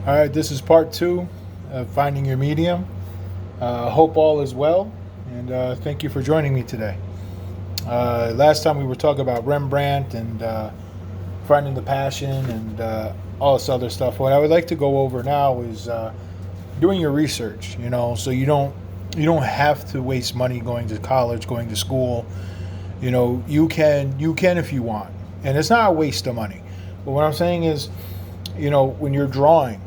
All right, this is part two of Finding Your Medium. Hope all is well, and thank you for joining me today. Last time we were talking about Rembrandt and finding the passion and all this other stuff. What I would like to go over now is doing your research. So you don't have to waste money going to college, going to school. You can if you want, and it's not a waste of money. But what I'm saying is, when you're drawing,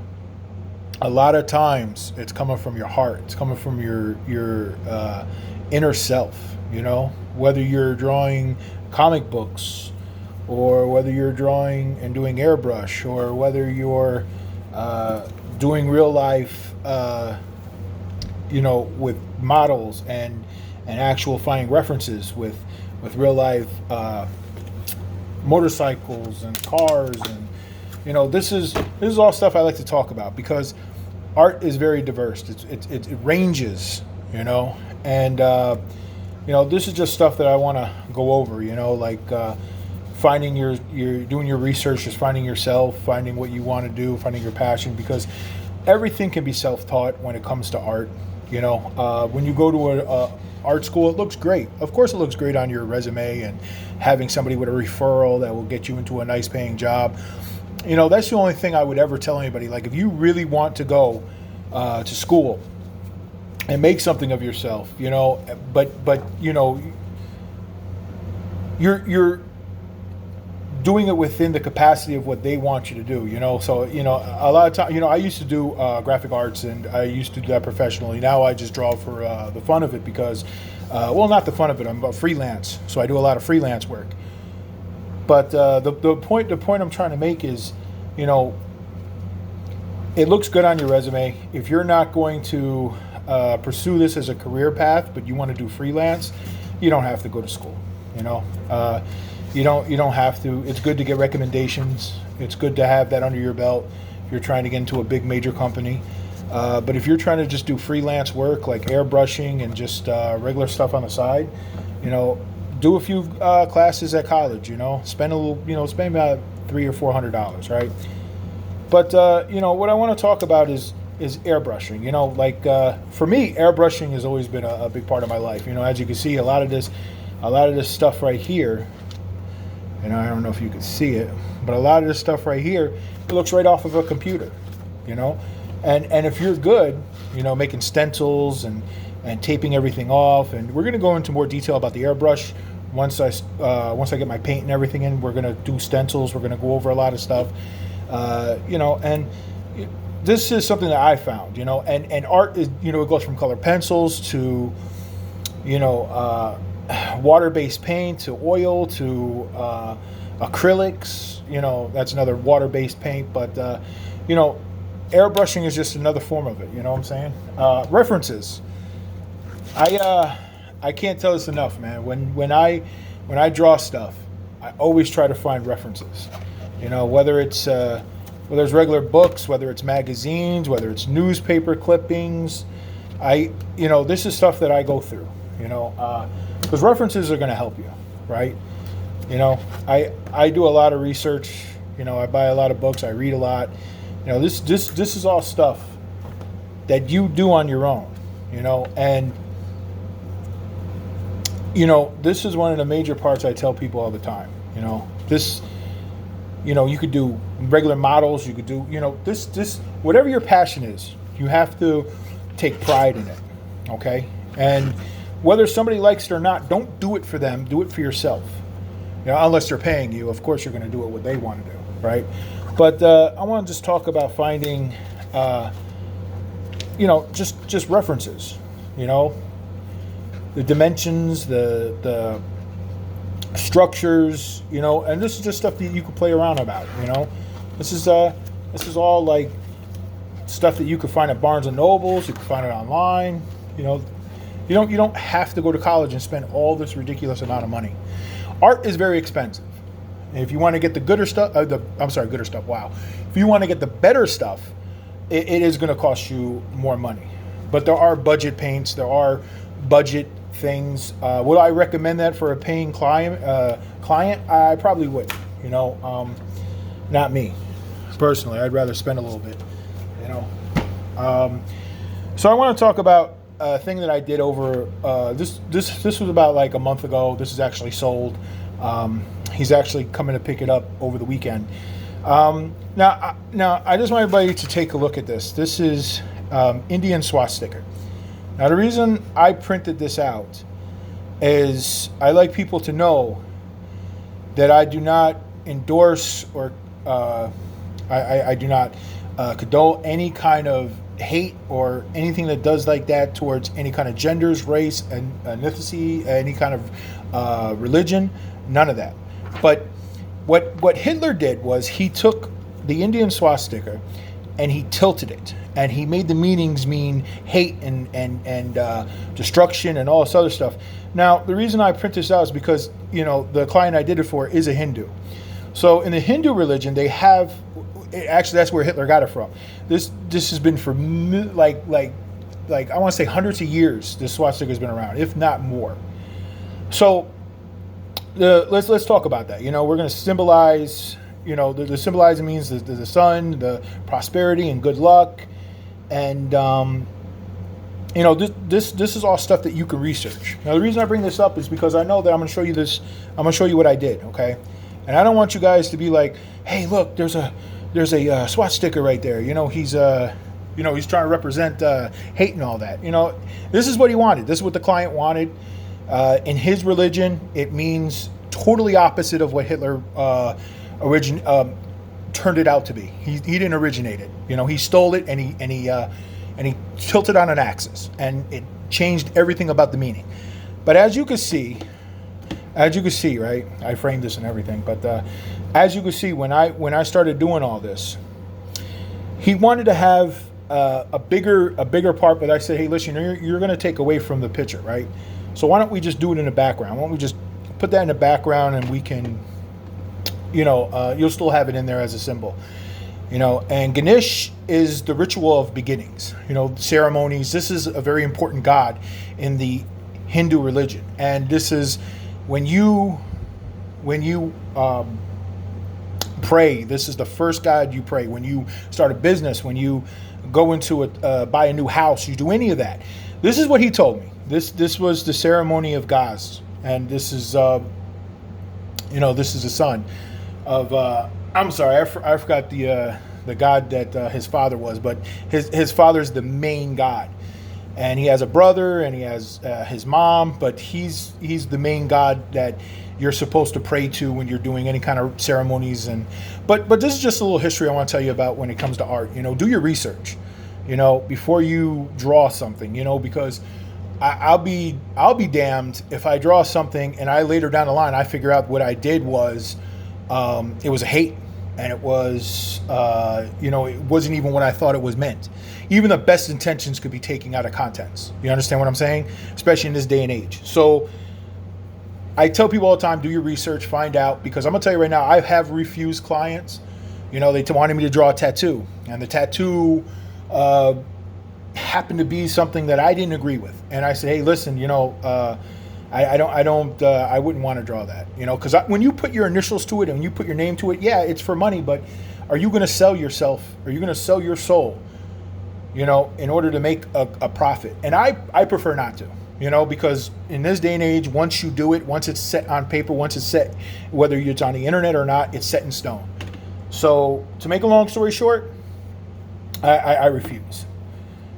a lot of times it's coming from your heart. It's coming from your inner self. Whether you're drawing comic books, or whether you're drawing and doing airbrush, or whether you're doing real life, with models and actual finding references with real life motorcycles and cars, and this is all stuff I like to talk about because art is very diverse. It ranges, and this is just stuff that I want to go over. Like finding you're doing your research, just finding yourself, finding what you want to do, finding your passion, because everything can be self-taught when it comes to art. When you go to a art school, it looks great. Of course, it looks great on your resume, and having somebody with a referral that will get you into a nice paying job. That's the only thing I would ever tell anybody. Like, if you really want to go to school and make something of yourself, but you're doing it within the capacity of what they want you to do. So a lot of time, I used to do graphic arts, and I used to do that professionally. Now I just draw for the fun of it because, not the fun of it. I'm a freelance, so I do a lot of freelance work. But the point I'm trying to make is, it looks good on your resume. If you're not going to pursue this as a career path, but you want to do freelance, you don't have to go to school. You don't have to. It's good to get recommendations. It's good to have that under your belt if you're trying to get into a big major company. But if you're trying to just do freelance work like airbrushing and just regular stuff on the side, do a few classes at college. Spend a little. Spend about $300 or $400, right? But what I want to talk about is airbrushing. For me, airbrushing has always been a big part of my life. As you can see, a lot of this stuff right here. And I don't know if you can see it, but a lot of this stuff right here, it looks right off of a computer. And if you're good, making stencils and taping everything off, and we're going to go into more detail about the airbrush once I get my paint and everything in. We're going to do stencils. We're going to go over a lot of stuff, and this is something that I found, and art is, it goes from color pencils to, water-based paint to oil to acrylics. That's another water-based paint, but airbrushing is just another form of it. You know what I'm saying? References. I can't tell this enough, man. When I draw stuff, I always try to find references. Whether it's regular books, whether it's magazines, whether it's newspaper clippings. This is stuff that I go through. Because references are going to help you, right? I do a lot of research. I buy a lot of books. I read a lot. This is all stuff that you do on your own. And this is one of the major parts I tell people all the time. You could do regular models. You could do, this whatever your passion is. You have to take pride in it. Okay, and whether somebody likes it or not, don't do it for them. Do it for yourself. Unless they're paying you, of course you're going to do it what they want to do, right? But I want to just talk about finding, just references. The dimensions, the structures, and this is just stuff that you can play around about. This is all like stuff that you could find at Barnes and Nobles. You can find it online. You don't have to go to college and spend all this ridiculous amount of money. Art is very expensive. And if you want to get the gooder stuff, gooder stuff. Wow. If you want to get the better stuff, it is going to cost you more money. But there are budget paints. There are budget things. Would I recommend that for a paying client? I probably would. Not me personally. I'd rather spend a little bit. You know. So I want to talk about a thing that I did over this was about like a month ago. This is actually sold. He's actually coming to pick it up over the weekend. Now I just want everybody to take a look at this. This is Indian swastika. Now the reason I printed this out is I like people to know that I do not endorse or I do not condone any kind of hate or anything that does like that towards any kind of genders, race, and ethnicity, any kind of religion, none of that. But what Hitler did was he took the Indian swastika and he tilted it, and he made the meanings mean hate and destruction and all this other stuff. Now, the reason I print this out is because, you know, the client I did it for is a Hindu. So in the Hindu religion, they have, actually that's where Hitler got it from. This has been for like I want to say hundreds of years. This swastika has been around, if not more. So let's talk about that. You know, we're going to symbolize. You know, the symbolizing means the sun, the prosperity and good luck, and you know, this is all stuff that you can research. Now, the reason I bring this up is because I know that I'm going to show you this. I'm going to show you what I did, okay? And I don't want you guys to be like, hey, look, there's a swastika right there. You know, he's trying to represent hate and all that. You know, this is what he wanted. This is what the client wanted. In his religion, it means totally opposite of what Hitler turned it out to be. He didn't originate it. You know, he stole it and he tilted on an axis, and it changed everything about the meaning. But as you can see, right? I framed this and everything. But as you can see, when I started doing all this, he wanted to have a bigger part. But I said, hey, listen, you're going to take away from the picture, right? So why don't we just do it in the background? Why don't we just put that in the background, and we can, you know, you'll still have it in there as a symbol. You know, and Ganesh is the ritual of beginnings, you know, ceremonies. This is a very important god in the Hindu religion. And this is when you pray, this is the first god you pray. When you start a business, when you go into buy a new house, you do any of that. This is what he told me. This was the ceremony of gods. And this is, you know, this is the son of, I'm sorry, I forgot the god that his father was, but his father's the main god, and he has a brother and he has his mom, but he's the main god that you're supposed to pray to when you're doing any kind of ceremonies. And but this is just a little history I want to tell you about when it comes to art. You know, do your research, you know, before you draw something, you know, because I'll be damned if I draw something and I later down the line I figure out what I did was it was a hate. And it was, you know, it wasn't even what I thought it was meant. Even the best intentions could be taken out of context. You understand what I'm saying? Especially in this day and age. So I tell people all the time, do your research, find out. Because I'm going to tell you right now, I have refused clients. You know, they wanted me to draw a tattoo. And the tattoo happened to be something that I didn't agree with. And I said, hey, listen, you know, I wouldn't want to draw that, you know, because when you put your initials to it and when you put your name to it, yeah, it's for money, but are you going to sell yourself? Are you going to sell your soul, you know, in order to make a profit? And I prefer not to, you know, because in this day and age, once you do it, once it's set on paper, once it's set, whether it's on the internet or not, it's set in stone. So to make a long story short, I refuse.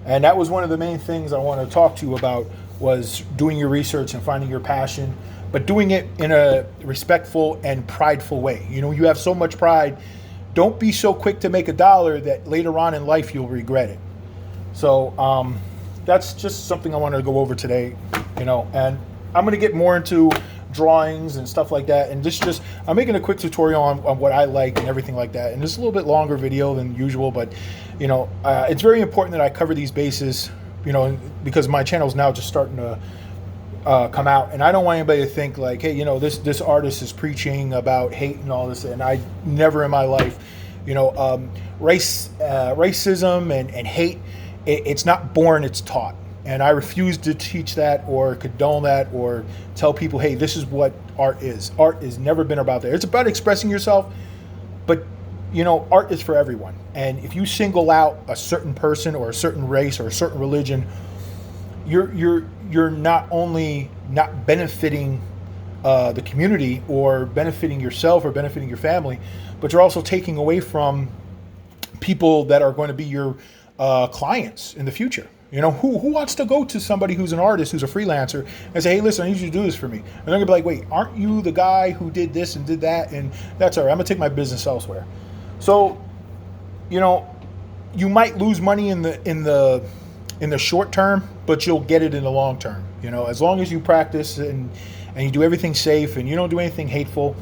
And that was one of the main things I want to talk to you about, was doing your research and finding your passion, but doing it in a respectful and prideful way. You know, you have so much pride. Don't be so quick to make $1 that later on in life you'll regret it. So that's just something I wanted to go over today, you know, and I'm going to get more into drawings and stuff like that. And I'm making a quick tutorial on what I like and everything like that. And it's a little bit longer video than usual, but, you know, it's very important that I cover these bases, you know, because my channel is now just starting to come out, and I don't want anybody to think like, hey, you know, this artist is preaching about hate and all this, and I never in my life, you know, racism and hate, it's not born, it's taught, and I refuse to teach that or condone that or tell people, hey, this is what art is. Art has never been about that. It's about expressing yourself, but art is for everyone. And if you single out a certain person or a certain race or a certain religion, you're not only not benefiting the community or benefiting yourself or benefiting your family, but you're also taking away from people that are going to be your clients in the future. Who wants to go to somebody who's an artist, who's a freelancer, and say, hey, listen, I need you to do this for me. And they're going to be like, wait, aren't you the guy who did this and did that? And that's all right. I'm going to take my business elsewhere. So, you might lose money in the short term, but you'll get it in the long term. As long as you practice and you do everything safe and you don't do anything hateful,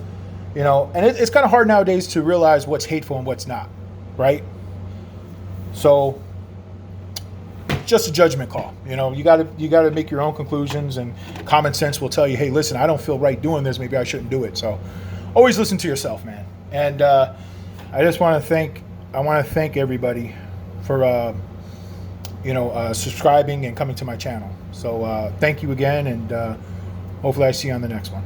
and it's kind of hard nowadays to realize what's hateful and what's not, right? So just a judgment call. You got to make your own conclusions, and common sense will tell you, hey, listen, I don't feel right doing this. Maybe I shouldn't do it. So always listen to yourself, man. And I just want to thank everybody for subscribing and coming to my channel. So thank you again, and hopefully I see you on the next one.